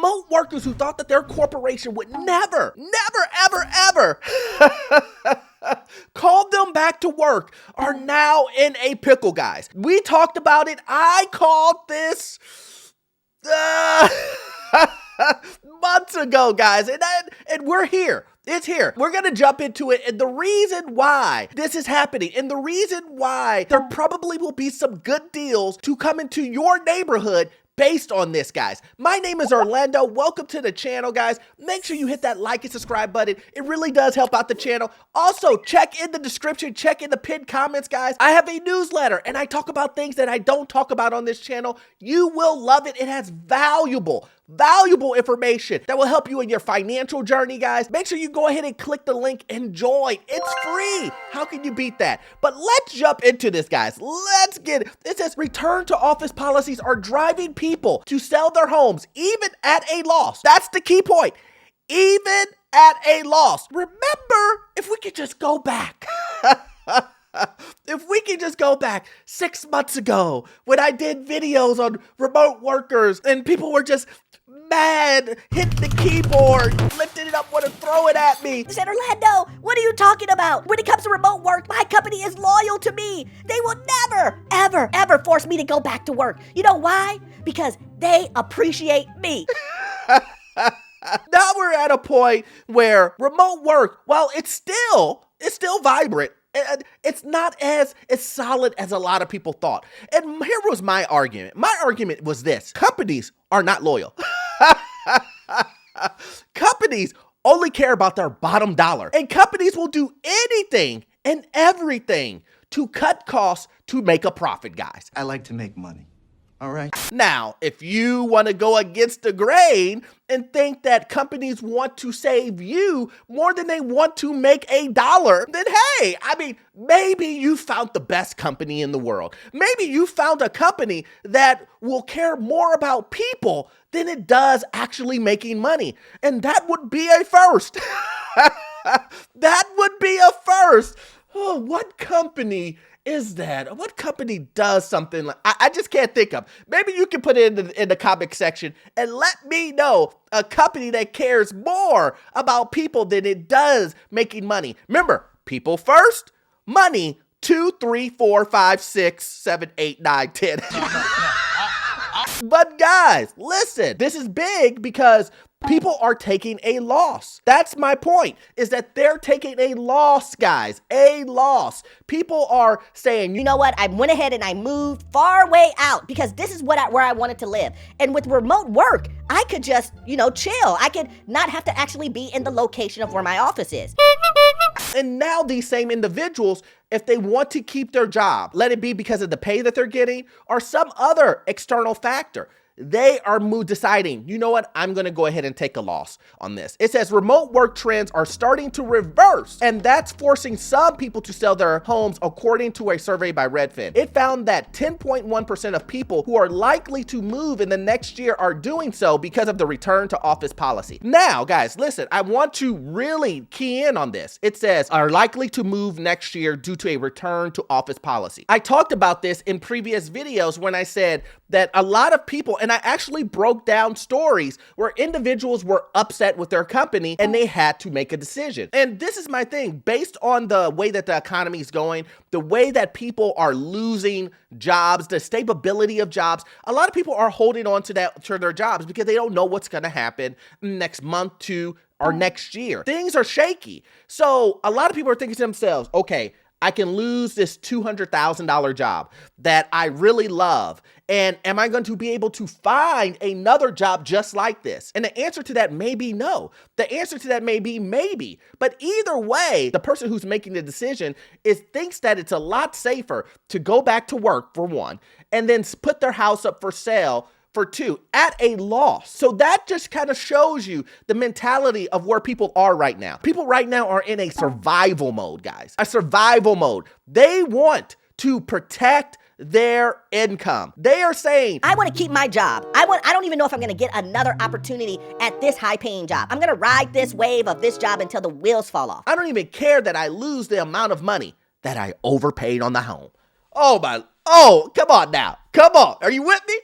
remote workers who thought that their corporation would never, ever call them back to work are now in a pickle, guys. We talked about it. I called this months ago, guys, and we're here. It's here. We're going to jump into it. And the reason why this is happening and the reason why there probably will be some good deals to come into your neighborhood based on this, guys. My name is Orlando. Welcome to the channel, guys. Make sure you hit that like and subscribe button. It really does help out the channel. Also, check in the description, check in the pinned comments, guys. I have a newsletter and I talk about things that I don't talk about on this channel. You will love it. It has valuable information that will help you in your financial journey, guys. Make sure you go ahead and click the link and join. It's free. How can you beat that? But let's jump into this, guys. Let's get it. It says return to office policies are driving people to sell their homes even at a loss. That's the key point. Even at a loss. Remember, if we could just go back. If we could just go back 6 months ago when I did videos on remote workers and people were just mad, hitting the keyboard, lifting it up, want to throw it at me. I said, Orlando, what are you talking about? When it comes to remote work, my company is loyal to me. They will never, ever force me to go back to work. You know why? Because they appreciate me. Now we're at a point where remote work, while it's still vibrant, it's not as solid as a lot of people thought. And here was my argument. My argument was this: companies are not loyal. Companies only care about their bottom dollar. And companies will do anything and everything to cut costs to make a profit, guys. I like to make money. All right. Now, if you want to go against the grain and think that companies want to save you more than they want to make a dollar, then hey, I mean, maybe you found the best company in the world. Maybe you found a company that will care more about people than it does actually making money. And that would be a first. That would be a first. Oh, what company is that? What company does something like I just can't think of? Maybe you can put it in the comment section and let me know a company that cares more about people than it does making money. Remember, people first, money 2, 3, 4, 5, 6, 7, 8, 9, 10. But guys, listen, this is big because people are taking a loss. That's my point, is that they're taking a loss, guys, a loss. People are saying, You know what? I went ahead and I moved far way out because this is where I wanted to live. And with remote work, I could just, chill. I could not have to actually be in the location of where my office is. And now these same individuals, if they want to keep their job, let it be because of the pay that they're getting or some other external factor, they are deciding, you know what, I'm going to go ahead and take a loss on this. It says remote work trends are starting to reverse, and that's forcing some people to sell their homes, according to a survey by Redfin. It found that 10.1% of people who are likely to move in the next year are doing so because of the return to office policy. Now, guys, listen, I want to really key in on this. It says are likely to move next year due to a return to office policy. I talked about this in previous videos when I said that a lot of people, and I actually broke down stories where individuals were upset with their company and they had to make a decision. And this is my thing, based on the way that the economy is going, the way that people are losing jobs, the stability of jobs, a lot of people are holding on to their jobs because they don't know what's going to happen next month, 2, or next year. Things are shaky. So a lot of people are thinking to themselves, okay, I can lose this $200,000 job that I really love. And am I going to be able to find another job just like this? And the answer to that may be no. The answer to that may be maybe. But either way, the person who's making the decision thinks that it's a lot safer to go back to work, for one, and then put their house up for sale for 2 at a loss. So that just kind of shows you the mentality of where people are right now. People right now are in a survival mode, guys. A survival mode. They want to protect their income. They are saying, I want to keep my job. I don't even know if I'm going to get another opportunity at this high paying job. I'm going to ride this wave of this job until the wheels fall off. I don't even care that I lose the amount of money that I overpaid on the home. Oh, come on now. Come on. Are you with me?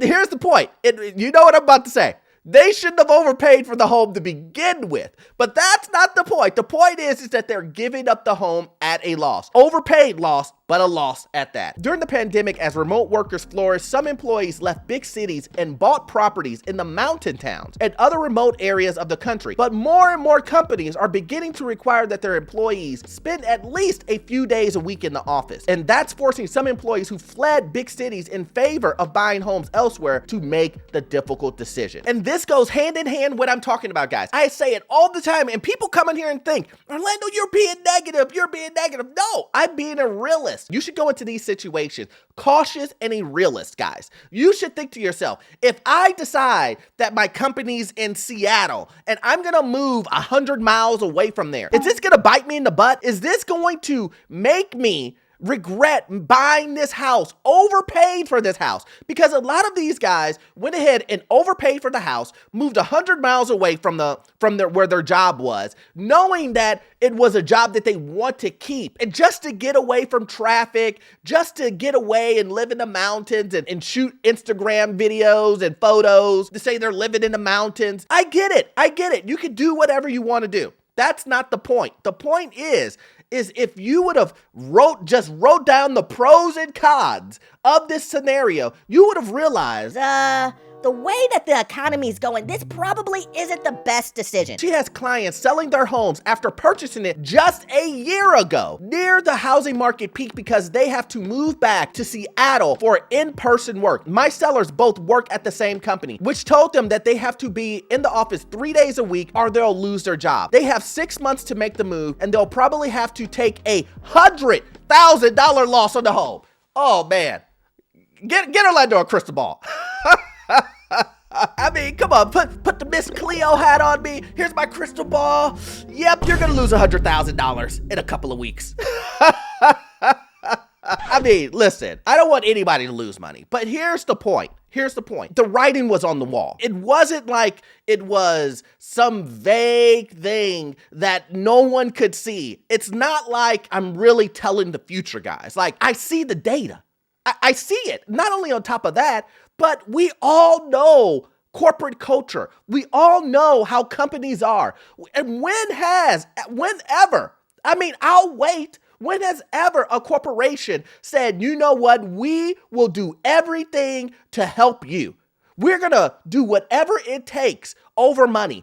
Here's the point. You know what I'm about to say. They shouldn't have overpaid for the home to begin with. But that's not the point. The point is that they're giving up the home at a loss. Overpaid loss, but a loss at that. During the pandemic, as remote workers flourished, some employees left big cities and bought properties in the mountain towns and other remote areas of the country. But more and more companies are beginning to require that their employees spend at least a few days a week in the office. And that's forcing some employees who fled big cities in favor of buying homes elsewhere to make the difficult decision. And this goes hand in hand what I'm talking about, guys. I say it all the time, and people come in here and think, Orlando, you're being negative. No, I'm being a realist. You should go into these situations cautious and a realist, guys. You should think to yourself, if I decide that my company's in Seattle and I'm gonna move 100 miles away from there, is this gonna bite me in the butt? Is this going to make me regret buying this house, overpaid for this house? Because a lot of these guys went ahead and overpaid for the house, moved 100 miles away from where their job was, knowing that it was a job that they want to keep, and just to get away from traffic, just to get away and live in the mountains and shoot Instagram videos and photos to say they're living in the mountains. I get it. You can do whatever you want to do. That's not the point. The point is if you would have wrote down the pros and cons of this scenario, you would have realized The way that the economy's going, this probably isn't the best decision. She has clients selling their homes after purchasing it just a year ago, near the housing market peak, because they have to move back to Seattle for in-person work. My sellers both work at the same company, which told them that they have to be in the office 3 days a week or they'll lose their job. They have 6 months to make the move, and they'll probably have to take a $100,000 loss on the home. Oh man, get Orlando a crystal ball. I mean, come on, put the Miss Cleo hat on me. Here's my crystal ball. Yep, you're gonna lose $100,000 in a couple of weeks. I mean, listen, I don't want anybody to lose money, but here's the point. The writing was on the wall. It wasn't like it was some vague thing that no one could see. It's not like I'm really telling the future, guys. Like, I see the data. I see it. Not only on top of that, but we all know corporate culture. We all know how companies are. And whenever, I'll wait. When has ever a corporation said, you know what, we will do everything to help you. We're going to do whatever it takes over money.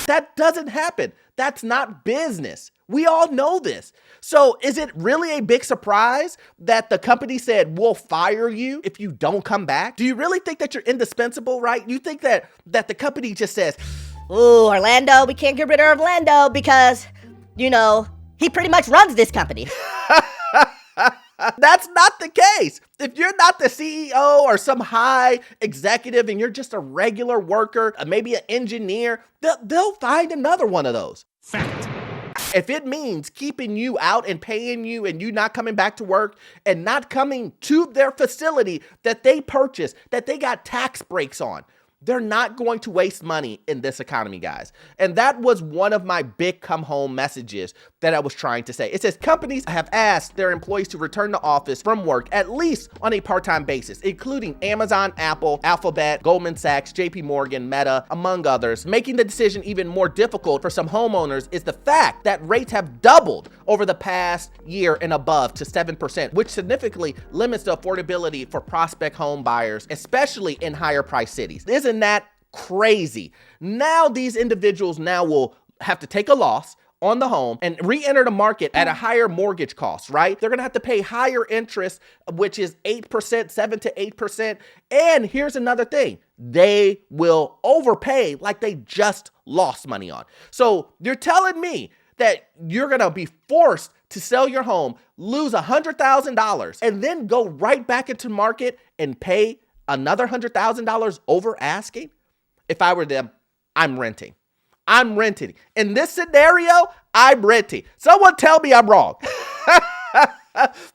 That doesn't happen. That's not business. We all know this. So is it really a big surprise that the company said, we'll fire you if you don't come back? Do you really think that you're indispensable, right? You think that the company just says, ooh, Orlando, we can't get rid of Orlando because, he pretty much runs this company. That's not the case. If you're not the CEO or some high executive and you're just a regular worker, maybe an engineer, they'll find another one of those. Fact. If it means keeping you out and paying you and you not coming back to work and not coming to their facility that they purchased, that they got tax breaks on, they're not going to waste money in this economy, guys. And that was one of my big come home messages that I was trying to say. It says companies have asked their employees to return to office from work at least on a part-time basis, including Amazon, Apple, Alphabet, Goldman Sachs, JP Morgan, Meta, among others. Making the decision even more difficult for some homeowners is the fact that rates have doubled over the past year and above to 7%, which significantly limits the affordability for prospect home buyers, especially in higher price cities. Isn't that crazy? Now these individuals will have to take a loss on the home and re-enter the market at a higher mortgage cost, right? They're gonna have to pay higher interest, which is 8%, 7 to 8%. And here's another thing, they will overpay like they just lost money on. So you're telling me that you're gonna be forced to sell your home, lose $100,000, and then go right back into market and pay another $100,000 over asking? If I were them, I'm renting. In this scenario, I'm renting. Someone tell me I'm wrong.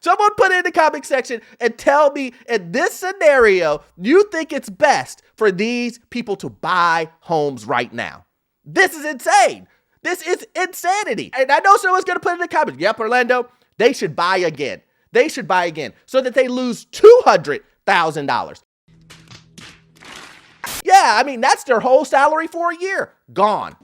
Someone put it in the comment section and tell me in this scenario, you think it's best for these people to buy homes right now. This is insane. This is insanity. And I know someone's going to put it in the comments. Yep, Orlando, they should buy again. So that they lose $200,000 $100,000. Yeah, I mean, that's their whole salary for a year. Gone.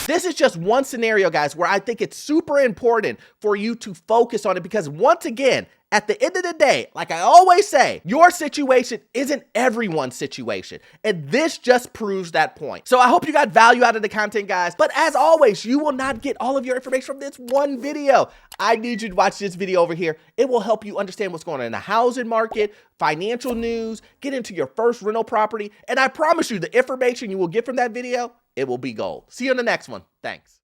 This is just one scenario, guys, where I think it's super important for you to focus on it because once again, at the end of the day, like I always say, your situation isn't everyone's situation. And this just proves that point. So I hope you got value out of the content, guys. But as always, you will not get all of your information from this one video. I need you to watch this video over here. It will help you understand what's going on in the housing market, financial news, get into your first rental property. And I promise you, the information you will get from that video, it will be gold. See you on the next one. Thanks.